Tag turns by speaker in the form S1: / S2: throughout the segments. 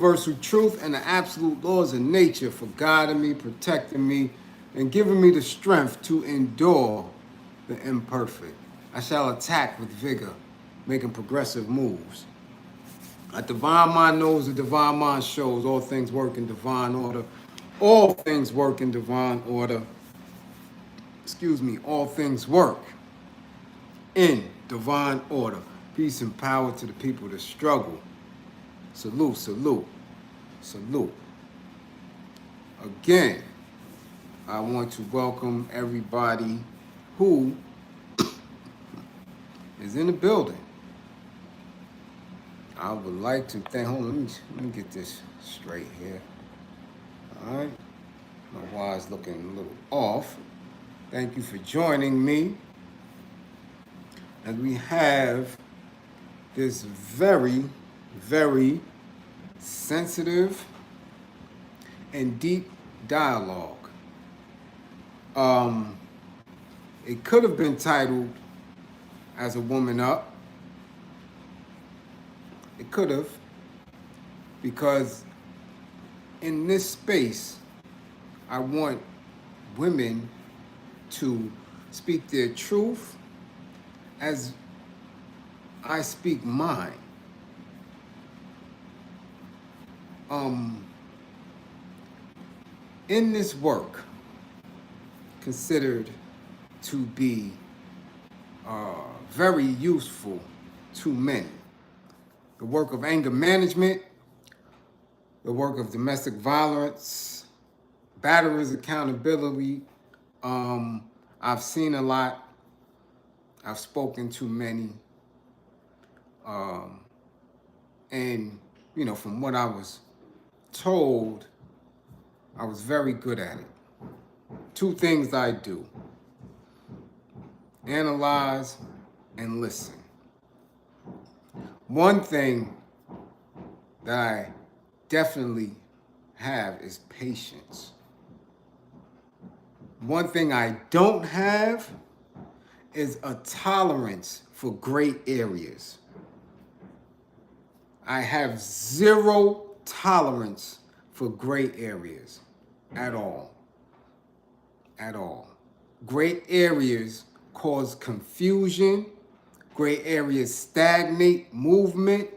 S1: universal truth and the absolute laws of nature for guiding me, protecting me, and giving me the strength to endure the imperfect. I shall attack with vigor, making progressive moves. A divine mind knows, a divine mind shows. All things work in divine order. All things work in divine order. Excuse me, all things work in divine order. Peace and power to the people that struggle. Salute, salute, salute. Again, I want to welcome everybody who is in the building. I would like to thank, hold on, let me get this straight here. All right, my wire's looking a little off. Thank you for joining me. And we have this very, very sensitive and deep dialogue. It could have been titled As a Woman Up. It could have, because in this space, I want women to speak their truth as I speak mine. In this work, considered to be very useful to many, the work of anger management, the work of domestic violence, batterers accountability. I've seen a lot. I've spoken to many. And, you know, from what I was told, I was very good at it. Two things I do: analyze and listen. One thing that I definitely have is patience. One thing I don't have is a tolerance for gray areas. I have zero tolerance for gray areas at all. At all. Gray areas cause confusion. Gray areas stagnate movement.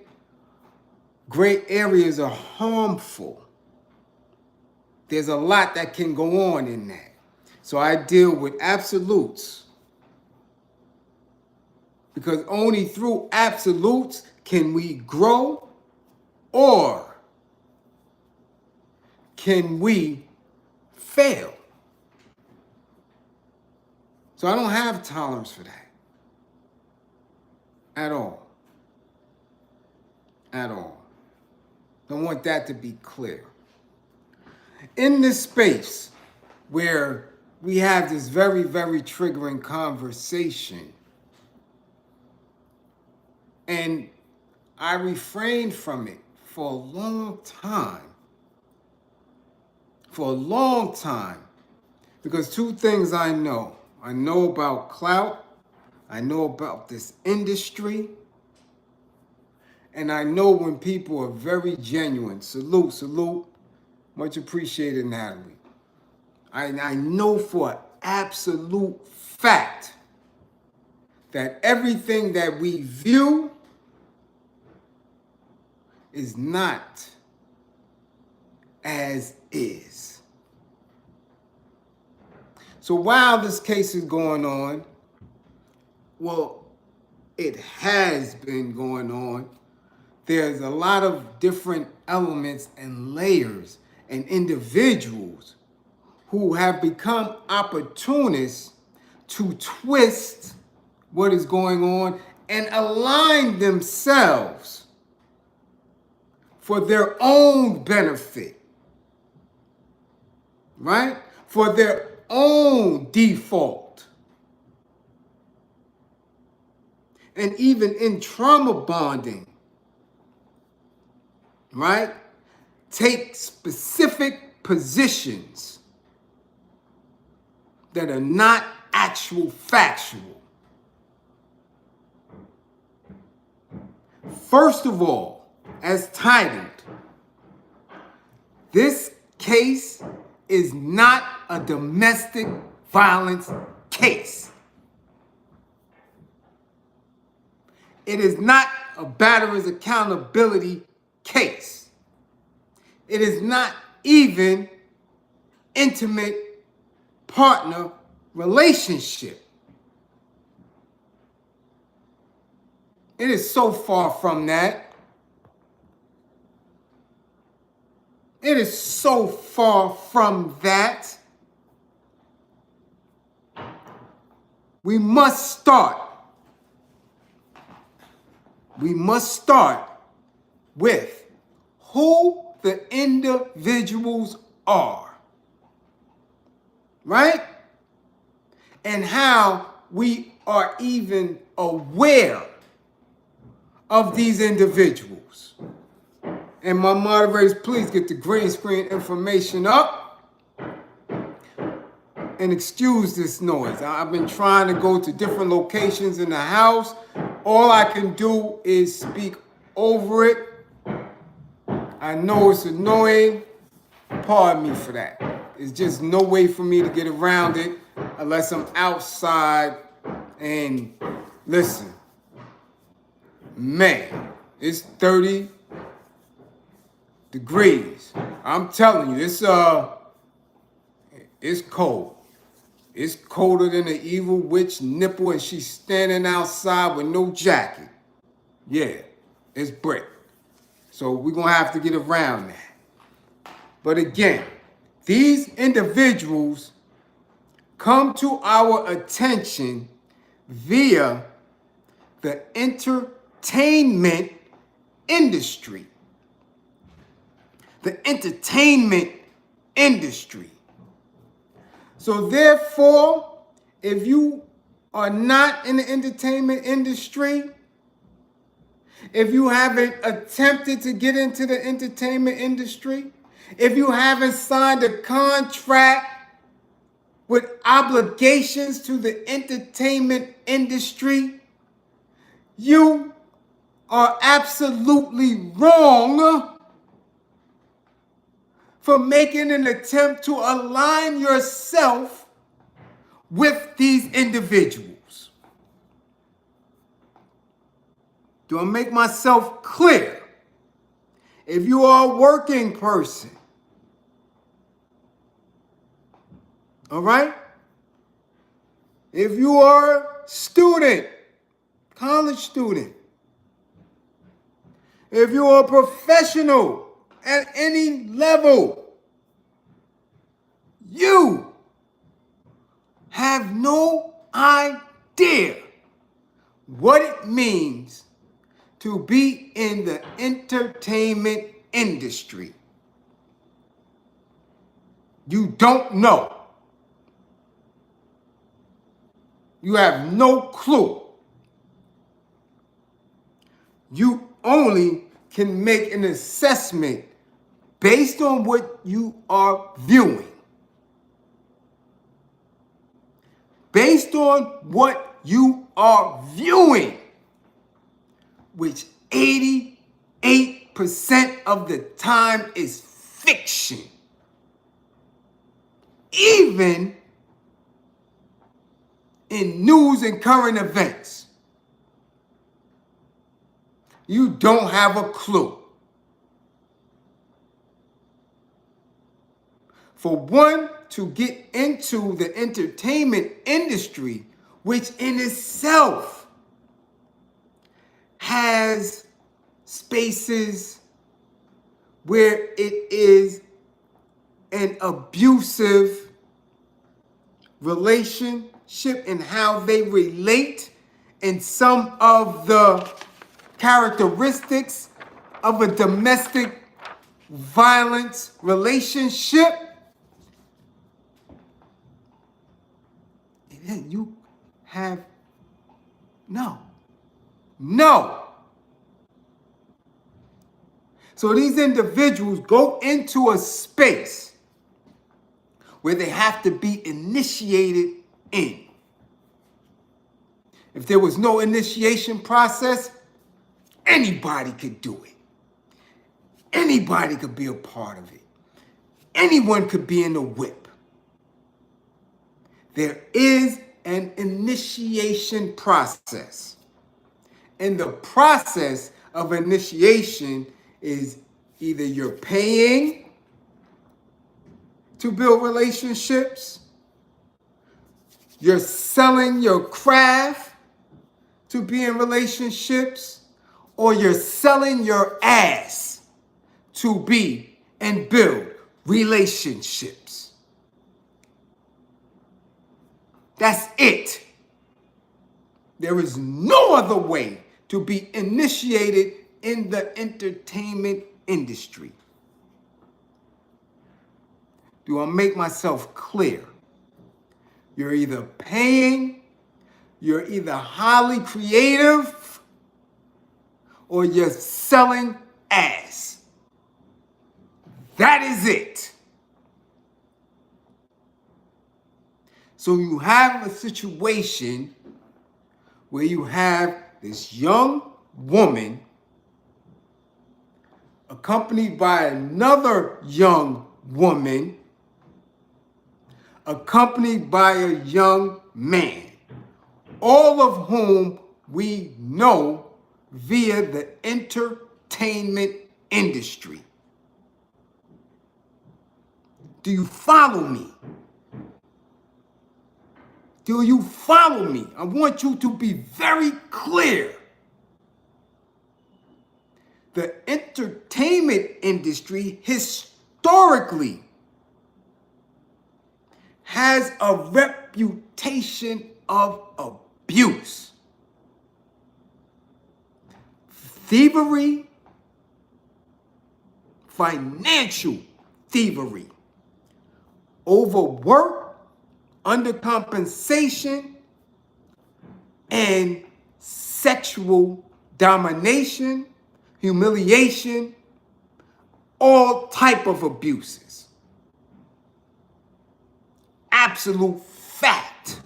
S1: Gray areas are harmful. There's a lot that can go on in that. So I deal with absolutes, because only through absolutes can we grow, or can we fail. So I don't have tolerance for that. At all. At all. I want that to be clear. In this space where we have this very, very triggering conversation, and I refrained from it for a long time. For a long time. Because two things I know. I know about clout. I know about this industry. And I know when people are very genuine. Salute, salute. Much appreciated, Natalie. I know for an absolute fact that everything that we view is not as is. So while this case is going on, well, it has been going on, there's a lot of different elements and layers and individuals who have become opportunists to twist what is going on and align themselves for their own benefit, right? For their own default. And even in trauma bonding, right? Take specific positions that are not actual factual. First of all, as titled, This case is not a domestic violence case. It is not a batterer's accountability case. It is not even intimate partner relationship. It is so far from that. It is so far from that. We must start with who the individuals are, right? And how we are even aware of these individuals. And my moderators, please get the green screen information up and excuse this noise. I've been trying to go to different locations in the house. All I can do is speak over it. I know it's annoying. Pardon me for that. There's just no way for me to get around it unless I'm outside. And listen, man, it's 30 degrees. I'm telling you, it's cold. It's colder than an evil witch nipple, and she's standing outside with no jacket. Yeah, it's brick. So we're gonna have to get around that. But again, these individuals come to our attention via the entertainment industry. The entertainment industry. So therefore, if you are not in the entertainment industry, if you haven't attempted to get into the entertainment industry, if you haven't signed a contract with obligations to the entertainment industry, you are absolutely wrong for making an attempt to align yourself with these individuals. Do I make myself clear? If you are a working person, all right? If you are a student, college student, if you are a professional at any level, you have no idea what it means to be in the entertainment industry. You don't know. You have no clue. You only can make an assessment based on what you are viewing. Based on what you are viewing, which 88% of the time is fiction. Even in news and current events, you don't have a clue. For one to get into the entertainment industry, which in itself has spaces where it is an abusive relationship and how they relate, and some of the characteristics of a domestic violence relationship, you have no. So these individuals go into a space where they have to be initiated in. If there was no initiation process, anybody could do it. Anybody could be a part of it. anyone could be in the whip. There is an initiation process. And the process of initiation is either you're paying to build relationships, you're selling your craft to be in relationships, or you're selling your ass to be and build relationships. That's it. There is no other way to be initiated in the entertainment industry. Do I make myself clear? You're either paying, you're either highly creative, or you're selling ass. That is it. So you have a situation where you have this young woman accompanied by another young woman accompanied by a young man, all of whom we know via the entertainment industry. Do you follow me? Do you follow me? I want you to be very clear. The entertainment industry historically has a reputation of abuse, thievery, financial thievery, overwork, undercompensation, and sexual domination, humiliation, all type of abuses. Absolute fact.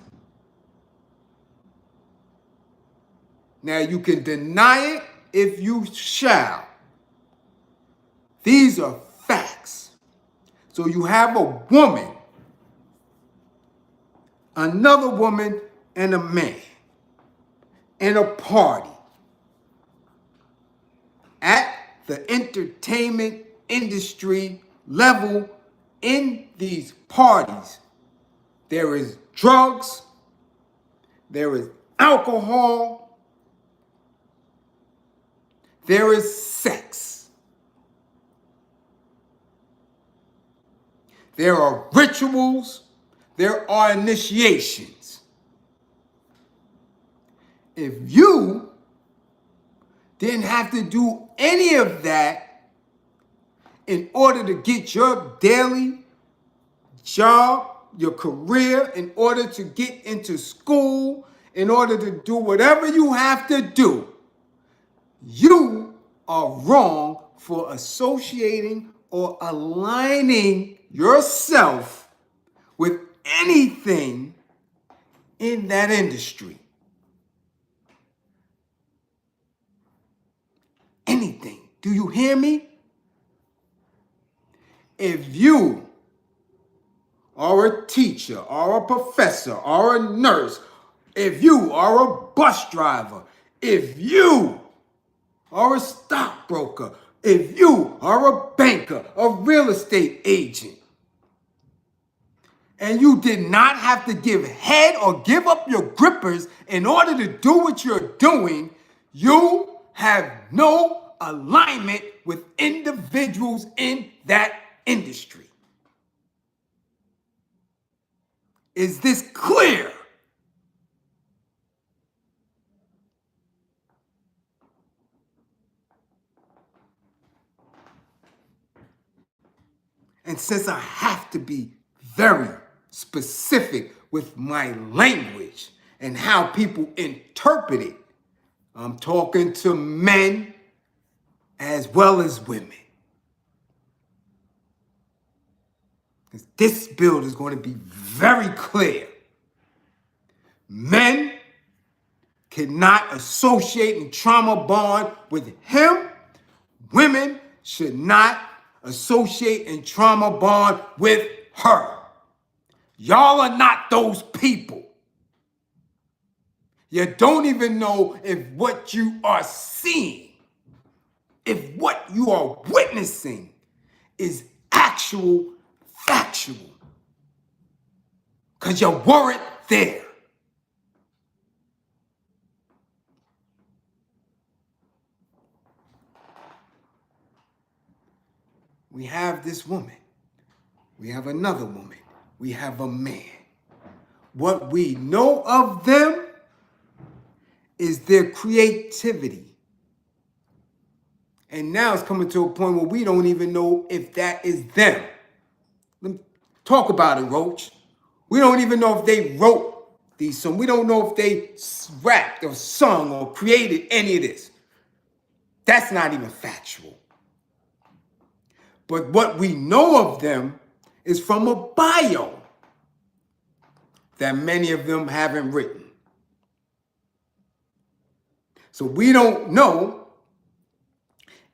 S1: Now you can deny it if you shall. These are facts. So you have a woman, another woman, and a man in a party at the entertainment industry level. In these parties, there is drugs, there is alcohol, there is sex. There are rituals, there are initiations. If you didn't have to do any of that in order to get your daily job, your career, in order to get into school, in order to do whatever you have to do, you are wrong for associating or aligning yourself with anything in that industry. Anything. Do you hear me? If you are a teacher, or a professor, or a nurse, if you are a bus driver, if you are a stockbroker, if you are a banker, a real estate agent, and you did not have to give head or give up your grippers in order to do what you're doing, you have no alignment with individuals in that industry. Is this clear? And since I have to be very specific with my language and how people interpret it, I'm talking to men as well as women. This build is going to be very clear. Men cannot associate and trauma bond with him. Women should not associate and trauma bond with her. Y'all are not those people. You don't even know if what you are seeing, if what you are witnessing is actual, factual. Because you weren't there. We have this woman. We have another woman. We have a man. What we know of them is their creativity. And now it's coming to a point where we don't even know if that is them. Let me talk about it, Roach. We don't even know if they wrote these songs. We don't know if they rapped or sung or created any of this. That's not even factual. But what we know of them is from a bio that many of them haven't written. So we don't know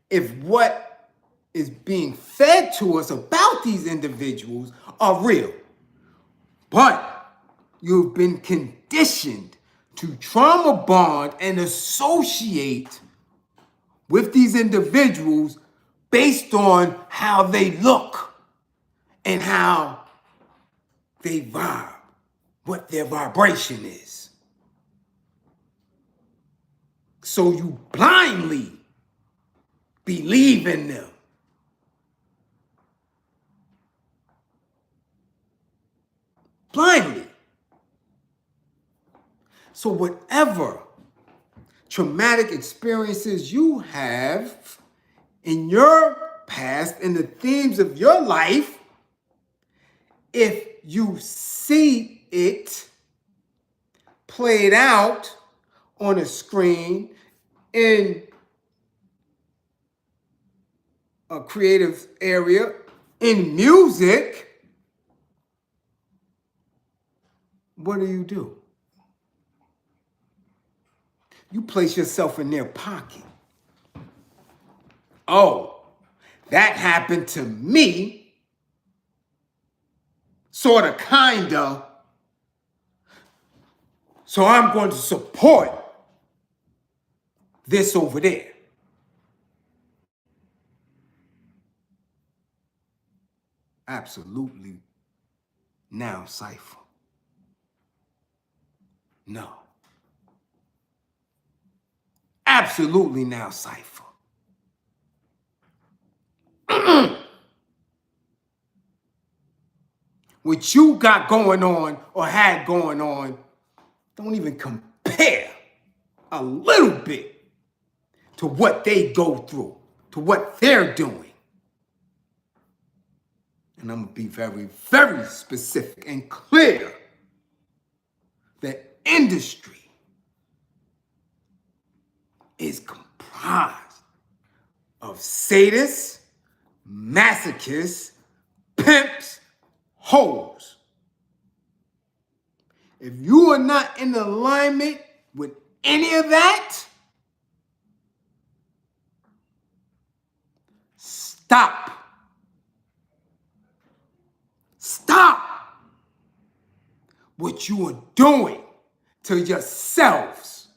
S1: if what is being fed to us about these individuals are real. But you've been conditioned to trauma bond and associate with these individuals based on how they look and how they vibe, what their vibration is. So you blindly believe in them. Blindly. So whatever traumatic experiences you have in your past and the themes of your life, if you see it played out on a screen in a creative area, in music, what do? You place yourself in their pocket. Oh, that happened to me, sort of, kind of, so I'm going to support this over there. Absolutely now, Cypher. No. Absolutely now, Cypher. What you got going on or had going on don't even compare a little bit to what they go through, to what they're doing. And I'm going to be very, very specific and clear. The industry is comprised of sadists, masochists, pimps, hoes. If you are not in alignment with any of that, stop. Stop what you are doing to yourselves.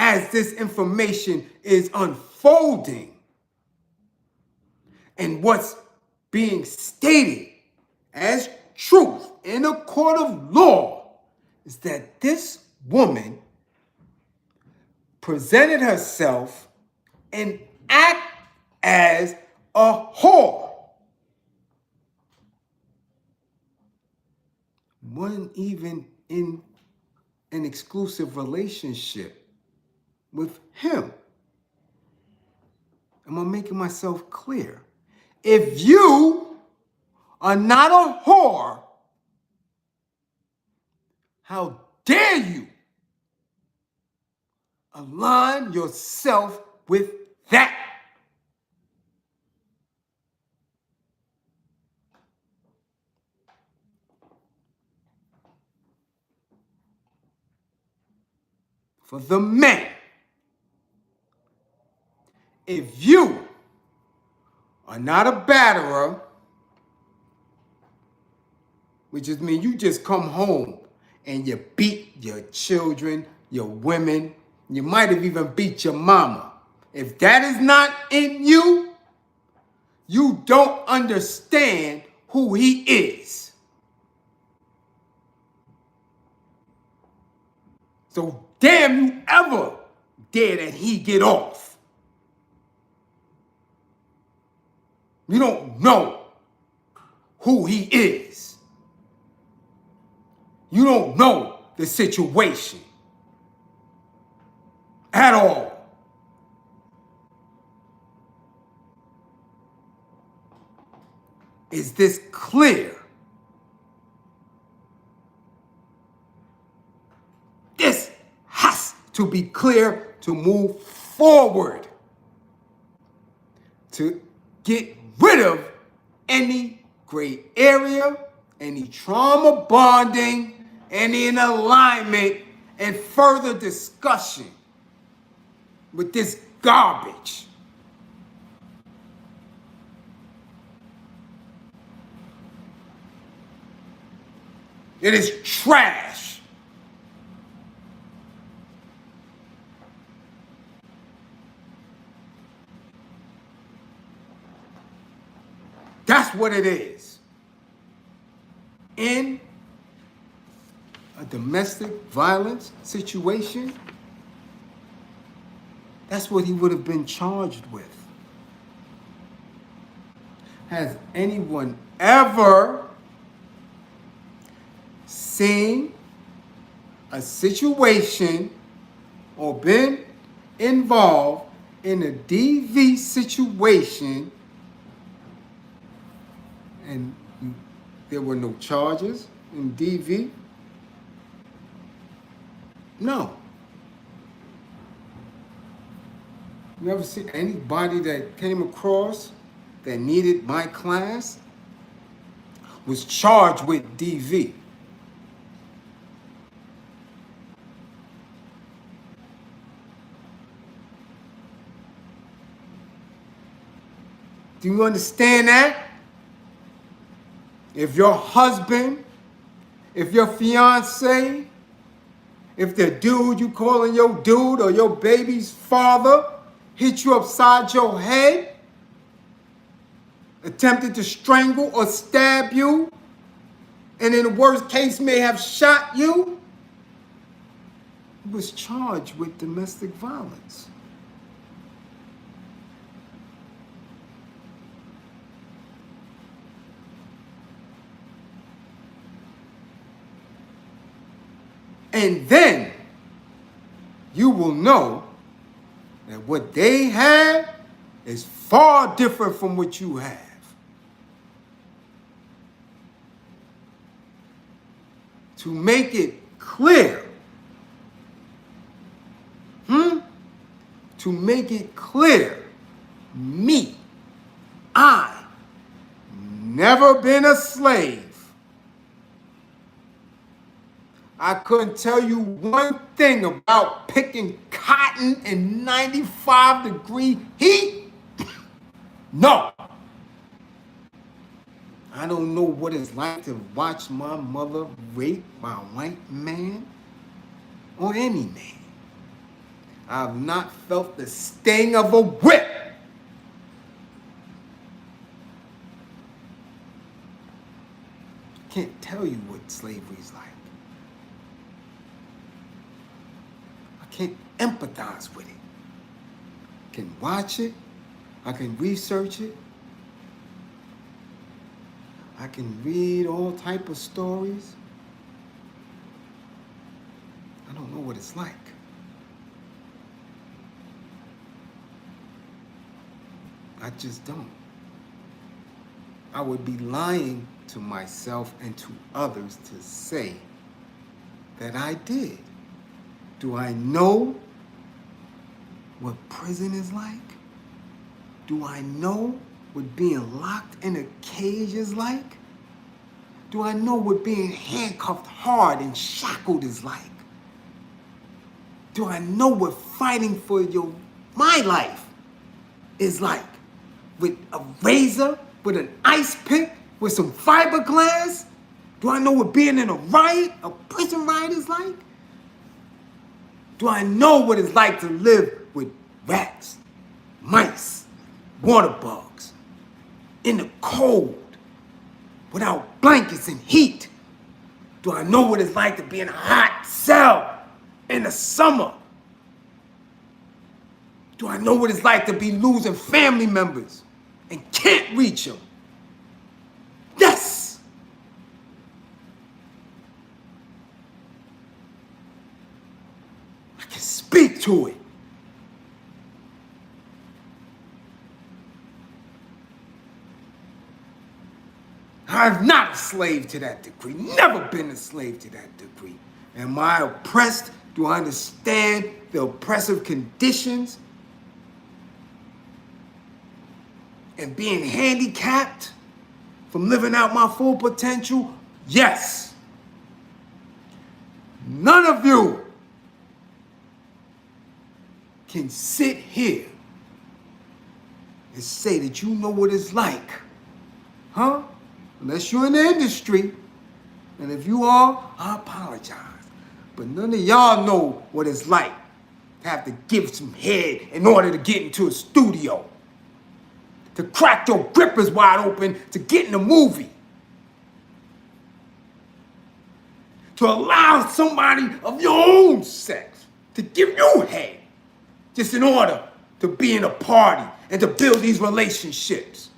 S1: As this information is unfolding and what's being stated as truth in a court of law is that this woman presented herself and act as a whore. Wasn't even in an exclusive relationship with him. Am I making myself clear? If you are not a whore, how dare you align yourself with that? for the men. If you are not a batterer, which just means you just come home and you beat your children, your women, you might have even beat your mama. If that is not in you, you don't understand who he is. So damn you ever dare that he get off. You don't know who he is. You don't know the situation at all. Is this clear? This has to be clear to move forward, to get rid of any gray area, any trauma bonding, any in alignment, and further discussion with this garbage. It is trash. That's what it is. In a domestic violence situation, that's what he would have been charged with. Has anyone ever seen a situation or been involved in a DV situation and there were no charges in DV? No. You ever see anybody that came across that needed my class was charged with DV? Do you understand that? If your husband, if your fiance, if the dude you calling your dude or your baby's father hit you upside your head, attempted to strangle or stab you, and in the worst case may have shot you, he was charged with domestic violence. And then you will know that what they have is far different from what you have. To make it clear, to make it clear, me, I never been a slave. I couldn't tell you one thing about picking cotton in 95-degree heat. No. I don't know what it's like to watch my mother raped by a white man or any man. I've not felt the sting of a whip. Can't tell you what slavery's like. Can't empathize with it. I can watch it. I can research it. I can read all type of stories. I don't know what it's like. I just don't. I would be lying to myself and to others to say that I did. Do I know what prison is like? Do I know what being locked in a cage is like? Do I know what being handcuffed hard and shackled is like? Do I know what fighting for my life is like? With a razor, with an ice pick, with some fiberglass? Do I know what being in a riot, a prison riot is like? Do I know what it's like to live with rats, mice, water bugs, in the cold, without blankets and heat? Do I know what it's like to be in a hot cell in the summer? Do I know what it's like to be losing family members and can't reach them? Yes! I can speak to it. I'm not a slave to that degree. Never been a slave to that degree. Am I oppressed? Do I understand the oppressive conditions? And being handicapped from living out my full potential? Yes. None of you can sit here and say that you know what it's like, huh? Unless you're in the industry. And if you are, I apologize. But none of y'all know what it's like to have to give some head in order to get into a studio. To crack your grippers wide open to get in a movie. To allow somebody of your own sex to give you head just in order to be in a party and to build these relationships.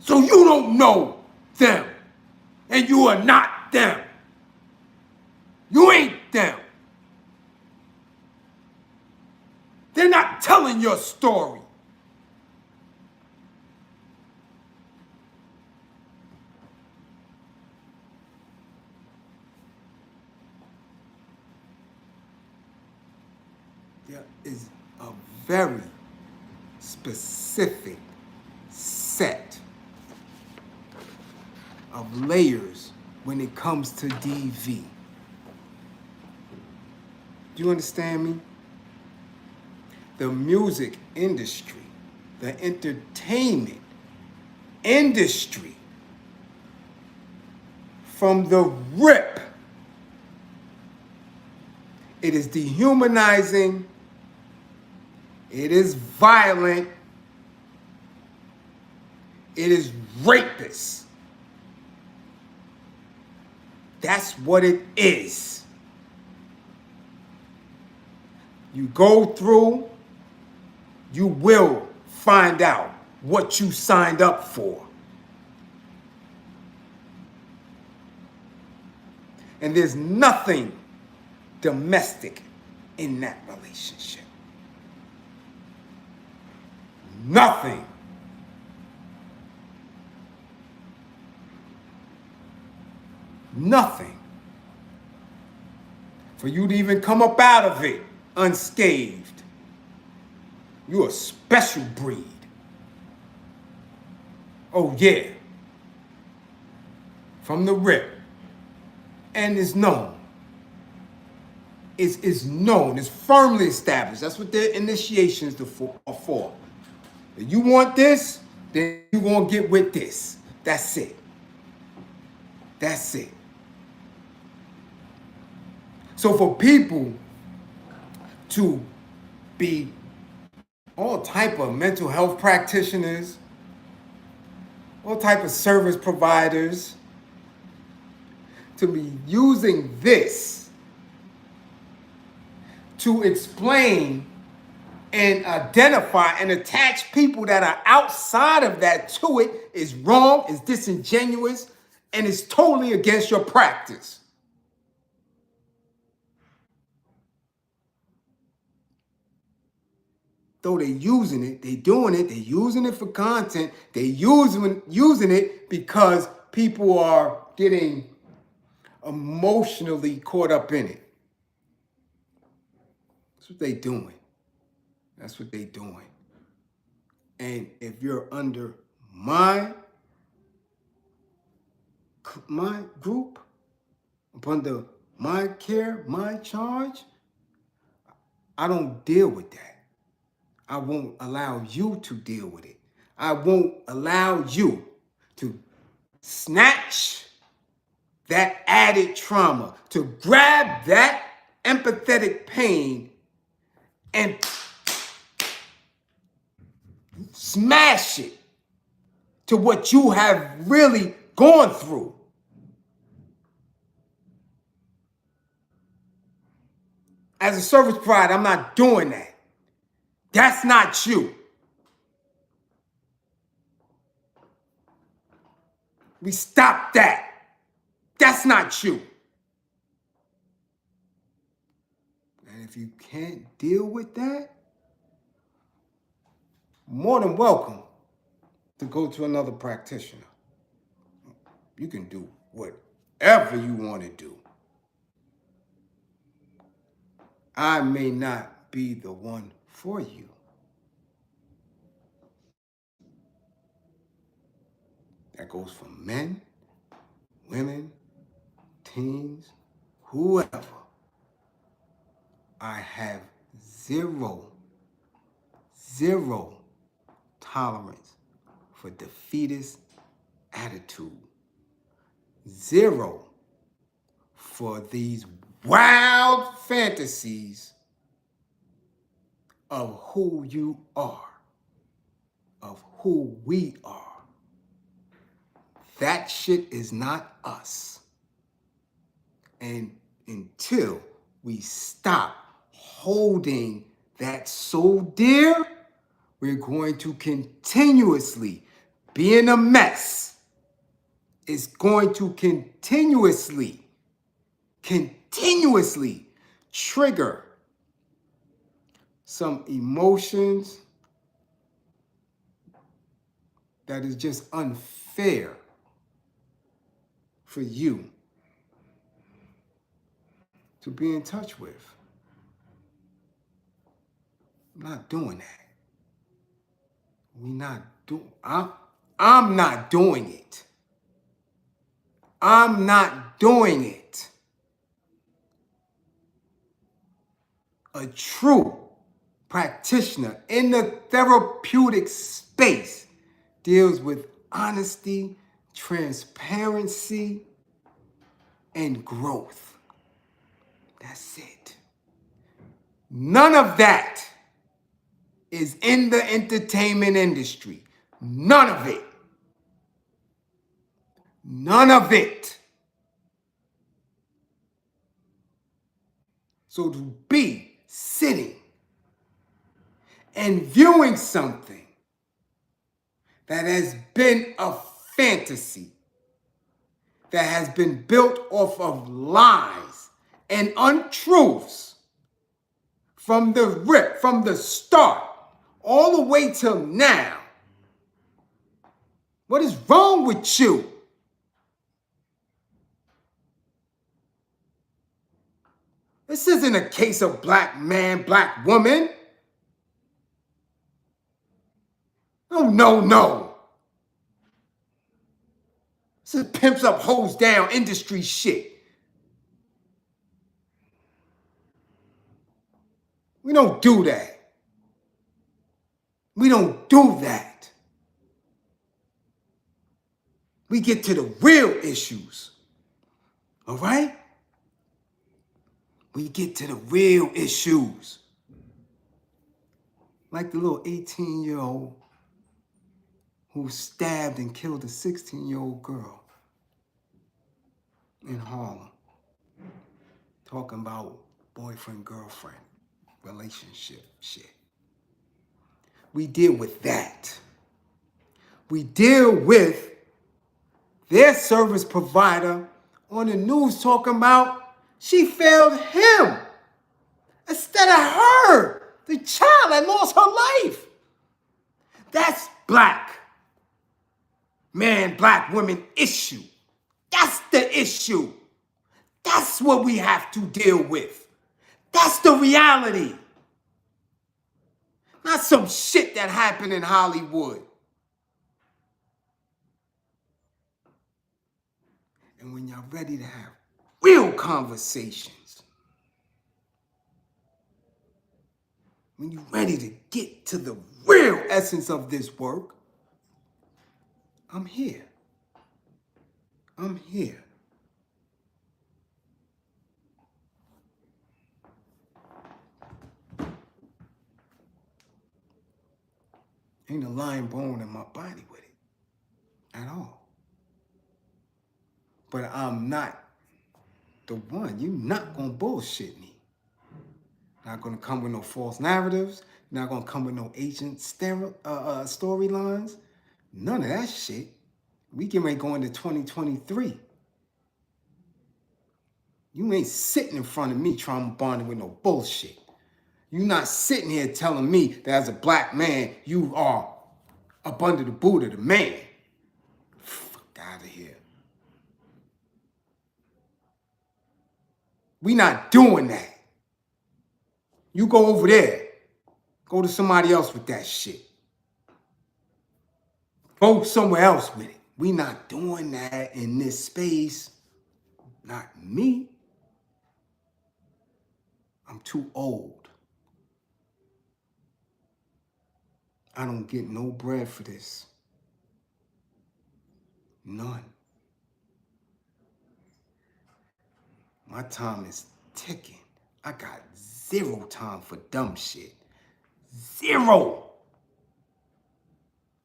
S1: So you don't know them, and you are not them. You ain't them. They're not telling your story. There is a very specific set of layers when it comes to DV. Do you understand me? The music industry, the entertainment industry, from the rip, it is dehumanizing, it is violent, it is rapist. That's what it is. You go through, you will find out what you signed up for. And there's nothing domestic in that relationship. Nothing. Nothing. For you to even come up out of it unscathed, you're a special breed. Oh yeah. From the rip. And it's known. It's known. It's firmly established. That's what their initiations are for. If you want this, then you're going to get with this. That's it. That's it. So for people to be all type of mental health practitioners, all type of service providers, to be using this to explain and identify and attach people that are outside of that to it is wrong, is disingenuous, and is totally against your practice. Though they're using it, they're doing it, they're using it for content, they're using it because people are getting emotionally caught up in it. That's what they're doing. That's what they're doing. And if you're under my group, under my care, my charge, I don't deal with that. I won't allow you to deal with it. I won't allow you to snatch that added trauma, to grab that empathetic pain and smash it to what you have really gone through. As a service provider, I'm not doing that. That's not you. We stop that. That's not you. And if you can't deal with that, more than welcome to go to another practitioner. You can do whatever you want to do. I may not be the one for you. That goes for men, women, teens, whoever. I have zero tolerance for defeatist attitude. Zero for these wild fantasies of who you are, of who we are. That shit is not us. And until we stop holding that so dear, we're going to continuously be in a mess. It's going to continuously trigger some emotions that is just unfair for you to be in touch with. I'm not doing that. I'm not doing it. I'm not doing it. A true practitioner in the therapeutic space deals with honesty, transparency, and growth. That's it. None of that is in the entertainment industry. None of it. None of it. So to be sitting and viewing something that has been a fantasy, that has been built off of lies and untruths from the rip, from the start, all the way till now. What is wrong with you? This isn't a case of black man, black woman. No. This is pimps up, hoes down industry shit. We don't do that. We don't do that. We get to the real issues. All right? We get to the real issues. Like the little 18-year-old who stabbed and killed a 16-year-old girl in Harlem. Talking about boyfriend-girlfriend relationship shit. We deal with that. We deal with their service provider on the news talking about she failed him instead of her, the child that lost her life. That's black man, black woman issue. That's the issue. That's what we have to deal with. That's the reality. Not some shit that happened in Hollywood. And when y'all ready to have real conversations. When you're ready to get to the real essence of this work, I'm here. I'm here. Ain't a lying bone in my body with it at all. But I'm not the one. You're not gonna bullshit me. Not gonna come with no false narratives. Not gonna come with no agent storylines. None of that shit. We getting ready to go into 2023. You ain't sitting in front of me trying to bond with no bullshit. You not sitting here telling me that as a black man, you are up under the boot of the man. Fuck out of here. We not doing that. You go over there. Go to somebody else with that shit. Go somewhere else with it. We not doing that in this space. Not me. I'm too old. I don't get no bread for this. None. My time is ticking. I got zero time for dumb shit. Zero.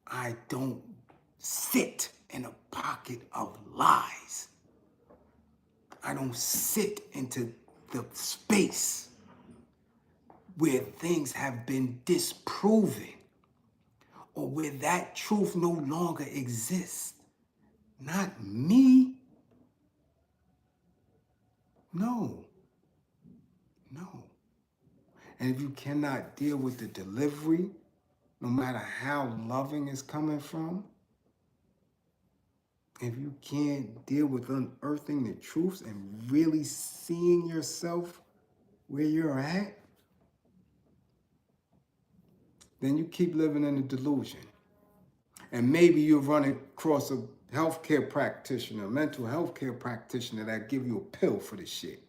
S1: I don't sit in a pocket of lies. I don't sit into the space where things have been disproven or where that truth no longer exists. Not me. No. No. And if you cannot deal with the delivery, no matter how loving it's coming from, if you can't deal with unearthing the truths and really seeing yourself where you're at, then you keep living in a delusion. And maybe you'll run across a healthcare practitioner, a mental health care practitioner that give you a pill for the shit.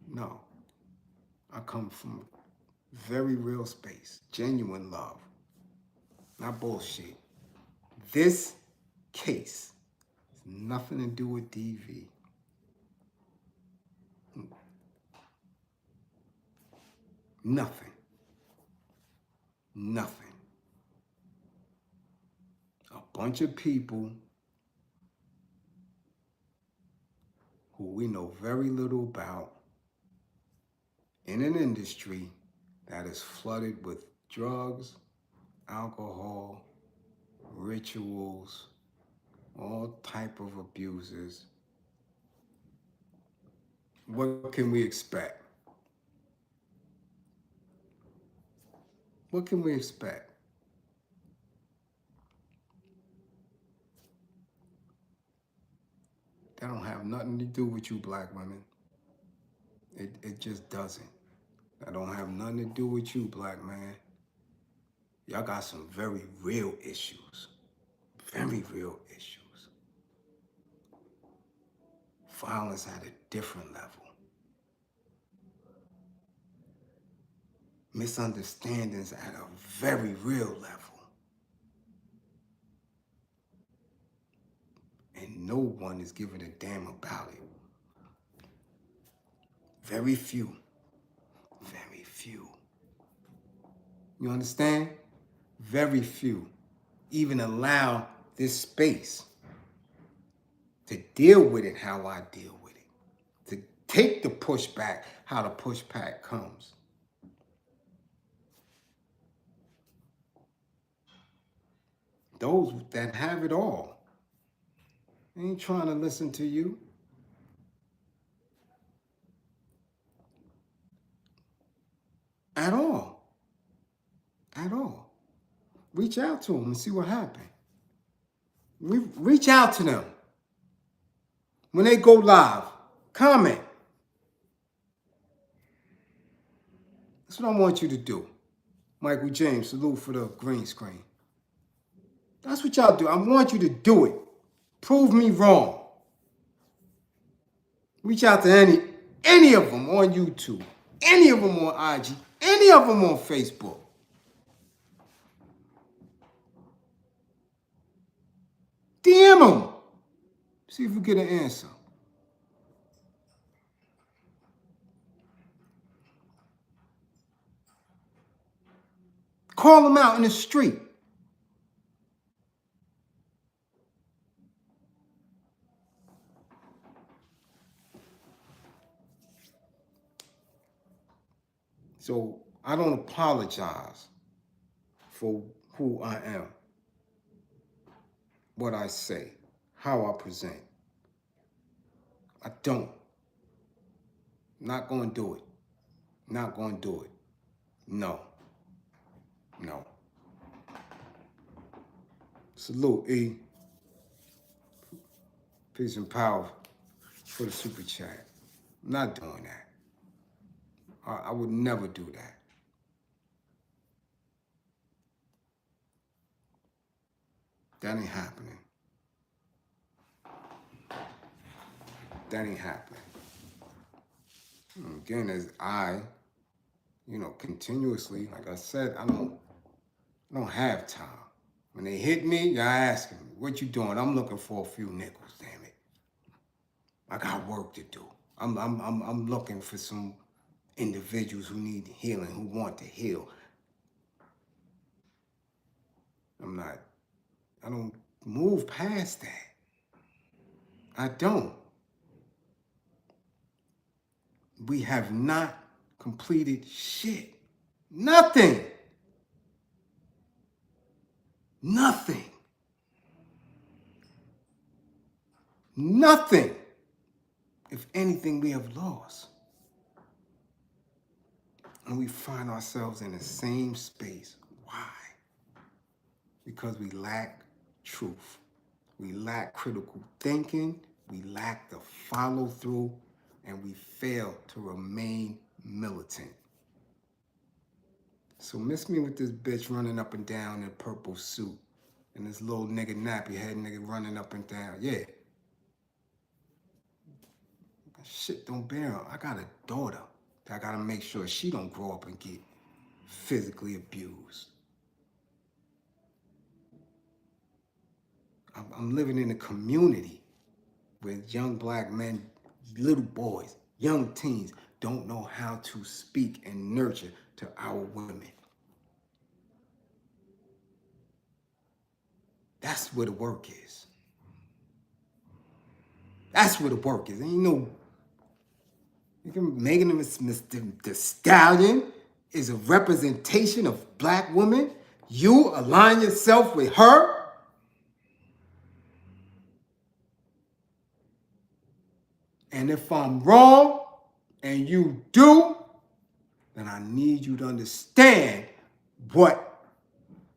S1: No. I come from a very real space, genuine love, not bullshit. This case has nothing to do with DV. Nothing. Nothing. A bunch of people who we know very little about in an industry that is flooded with drugs, alcohol, rituals, all type of abuses. What can we expect? What can we expect? That don't have nothing to do with you black women. It just doesn't. That don't have nothing to do with you, black man. Y'all got some very real issues. Very real issues. Violence at a different level. Misunderstandings at a very real level. And no one is giving a damn about it. Very few. Very few. You understand? Very few even allow this space to deal with it how I deal with it. To take the pushback how the pushback comes. Those that have it all ain't trying to listen to you. At all. At all. Reach out to them and see what happens. Reach out to them. When they go live, comment. That's what I want you to do. Michael James, salute for the green screen. That's what y'all do. I want you to do it. Prove me wrong. Reach out to any of them on YouTube, any of them on IG, any of them on Facebook. DM them. See if we get an answer. Call them out in the street. So I don't apologize for who I am, what I say, how I present. I don't. Not going to do it. Not going to do it. No. No. Salute, E. Peace and power for the super chat. I'm not doing that. I would never do that. That ain't happening. That ain't happening. Again, as I, continuously, like I said, I don't have time. When they hit me, y'all asking me, what you doing? I'm looking for a few nickels, damn it. I got work to do. I'm looking for some individuals who need healing, who want to heal. I don't move past that. I don't. We have not completed shit. Nothing. Nothing. Nothing. If anything, we have lost. And we find ourselves in the same space. Why? Because we lack truth. We lack critical thinking. We lack the follow through. And we fail to remain militant. So miss me with this bitch running up and down in a purple suit. And this little nigga nappy head nigga running up and down. Yeah. Shit don't bear on. I got a daughter that I gotta make sure she don't grow up and get physically abused. I'm living in a community where young black men, little boys, young teens don't know how to speak and nurture to our women. That's where the work is. That's where the work is. Ain't no Megan the Stallion is a representation of black women. You align yourself with her. And if I'm wrong and you do, then I need you to understand what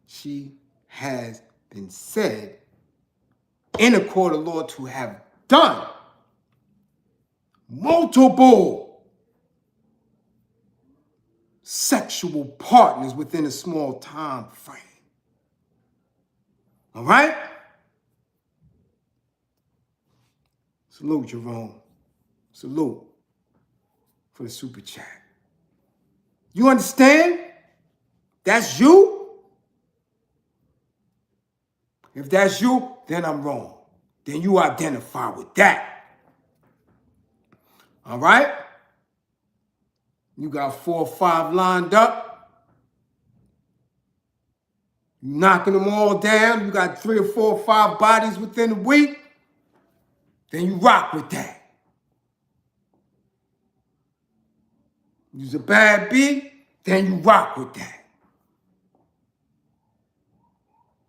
S1: she has been said in a court of law to have done. Multiple sexual partners within a small time frame. All right? Salute, Jerome. Salute for the super chat. You understand? That's you? If that's you, then I'm wrong. Then you identify with that. All right? You got 4 or 5 lined up. You knocking them all down. You got 3 or 4 or 5 bodies within a week. Then you rock with that. You's a bad beat, then you rock with that.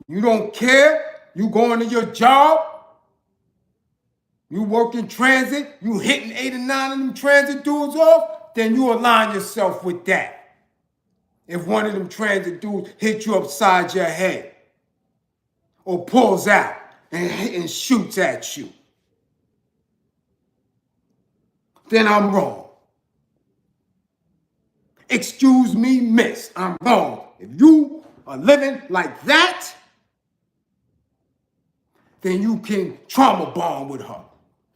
S1: You don't care, you going to your job, you working transit, you hitting 8 or 9 of them transit dudes off, then you align yourself with that. If one of them transit dudes hit you upside your head or pulls out and shoots at you, then I'm wrong. Excuse me, miss, I'm wrong. If you are living like that, then you can trauma bond with her.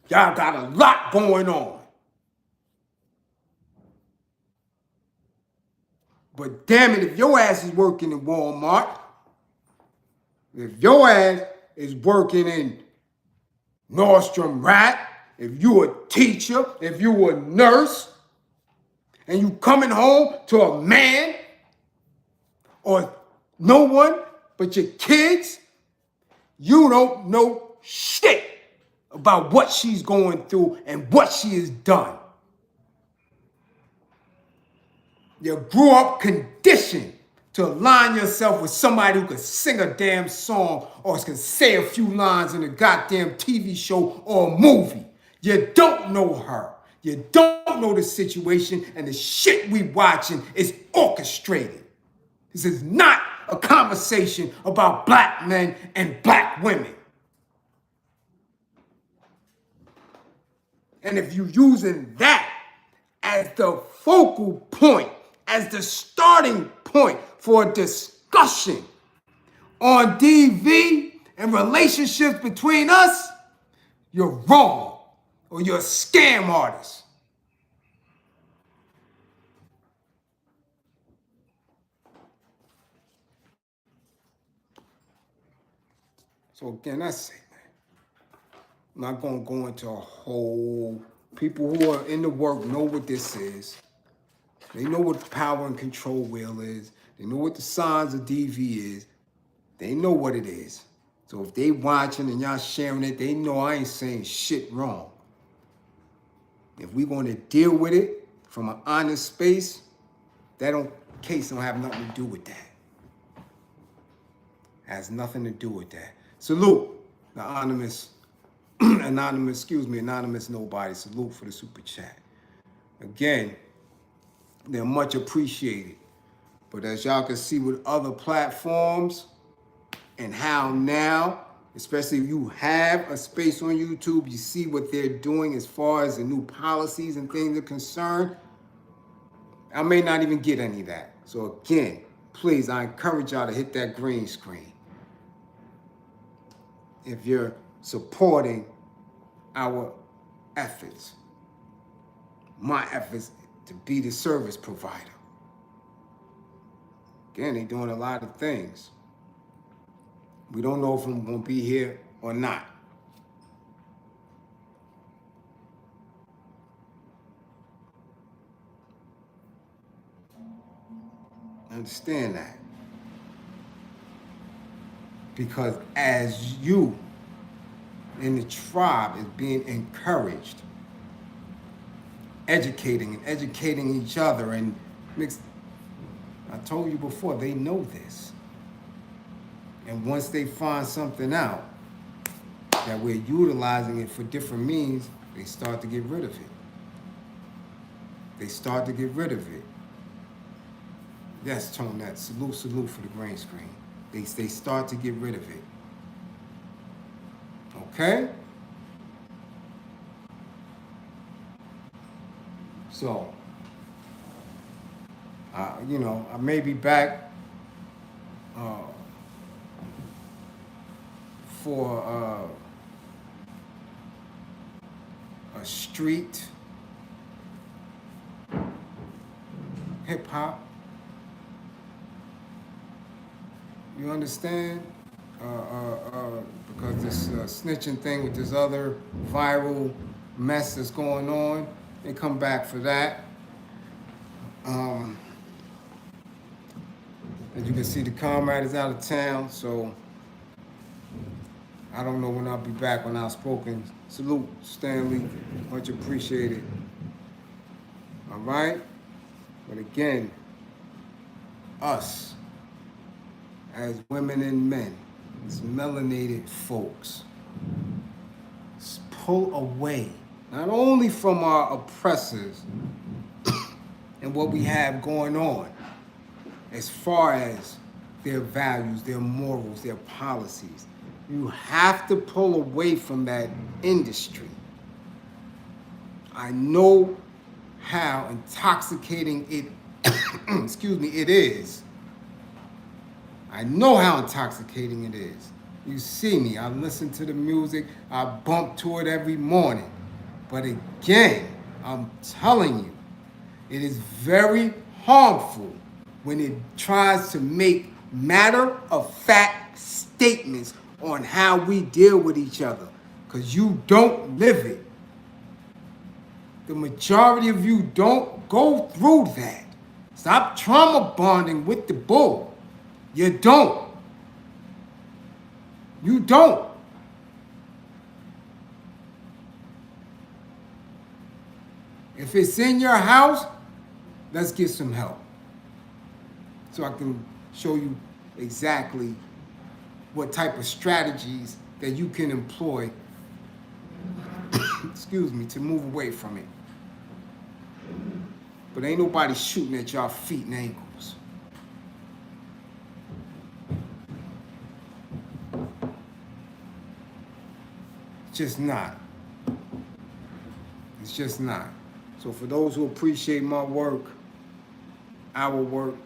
S1: Y'all got a lot going on. But damn it, if your ass is working in Walmart, if your ass is working in Nordstrom Rack, if you a teacher, if you a nurse, and you coming home to a man or no one but your kids, you don't know shit about what she's going through and what she has done. You grew up conditioned to align yourself with somebody who could sing a damn song or can say a few lines in a goddamn TV show or a movie. You don't know her. You don't know the situation, and the shit we watching is orchestrated. This is not a conversation about black men and black women. And if you're using that as the focal point, as the starting point for a discussion on DV and relationships between us, you're wrong, or you're a scam artist. So again, that's it, man. I'm not gonna go into a whole, people who are in the work know what this is. They know what the power and control wheel is. They know what the signs of DV is. They know what it is. So if they watching and y'all sharing it, they know I ain't saying shit wrong. If we going to deal with it from an honest space, case don't have nothing to do with that. Has nothing to do with that. Salute the anonymous nobody. Salute for the super chat. Again, they're much appreciated. But as y'all can see with other platforms and how now, especially if you have a space on YouTube, you see what they're doing as far as the new policies and things are concerned. I may not even get any of that. So again, please, I encourage y'all to hit that green screen. If you're supporting our efforts, my efforts to be the service provider. Again, they're doing a lot of things. We don't know if I'm going to be here or not. Understand that. Because as you in the tribe is being encouraged, educating each other and mixed. I told you before, they know this. And once they find something out that we're utilizing it for different means, they start to get rid of it. Yes, Tone, that salute for the green screen. They start to get rid of it. Okay? So, I may be back for a street hip hop. You understand? Because this snitching thing with this other viral mess that's going on, they come back for that. As you can see, the comrade is out of town, so I don't know when I'll be back when outspoken. Salute, Stanley. Much appreciated. All right? But again, us, as women and men, as melanated folks, pull away, not only from our oppressors and what we have going on, as far as their values, their morals, their policies. You have to pull away from that industry. I know how intoxicating it, it is. I know how intoxicating it is. You see me. I listen to the music. I bump to it every morning. But again, I'm telling you, it is very harmful when it tries to make matter-of-fact statements on how we deal with each other, because you don't live it. The majority of you don't go through that. Stop trauma bonding with the bull. You don't. You don't. If it's in your house, let's get some help, so I can show you exactly what type of strategies that you can employ, excuse me, to move away from it. But ain't nobody shooting at y'all feet and ankles. It's just not. It's just not. So for those who appreciate my work, our work,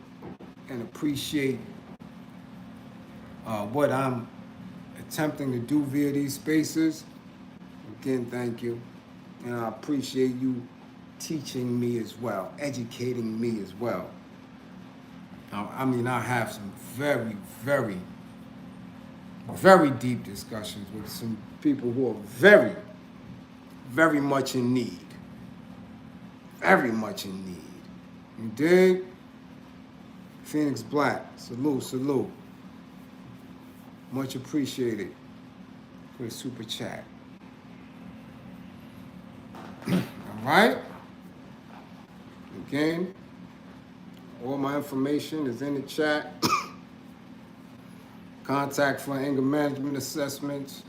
S1: and appreciate what I'm attempting to do via these spaces, again, thank you. And I appreciate you teaching me as well, educating me as well. I mean, I have some very, very, very deep discussions with some people who are very, very much in need. Very much in need. You dig? Phoenix Black, salute, salute. Much appreciated for the super chat. All right? Again, all my information is in the chat. Contact for anger management assessments.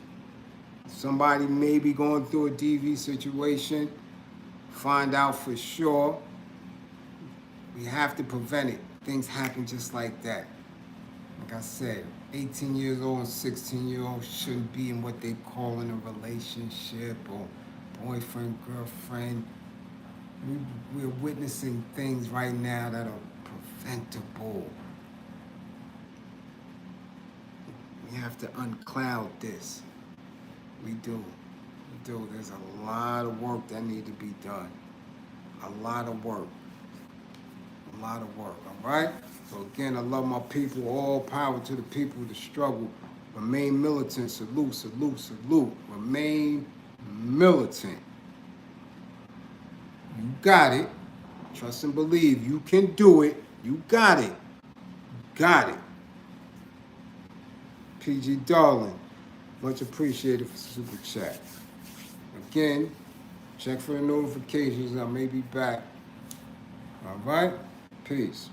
S1: Somebody may be going through a DV situation. Find out for sure. We have to prevent it. Things happen just like that. Like I said, 18 years old and 16-year-olds shouldn't be in what they call in a relationship or boyfriend, girlfriend. We're witnessing things right now that are preventable. We have to uncloud this. We do. We do. There's a lot of work that needs to be done. A lot of work. A lot of work, all right? So again, I love my people. All power to the people, the struggle. Remain militant. Salute, salute, salute. Remain militant. You got it. Trust and believe. You can do it. You got it. Got it. PG Darling, much appreciated for super chat. Again, check for the notifications. I may be back. All right? Peace.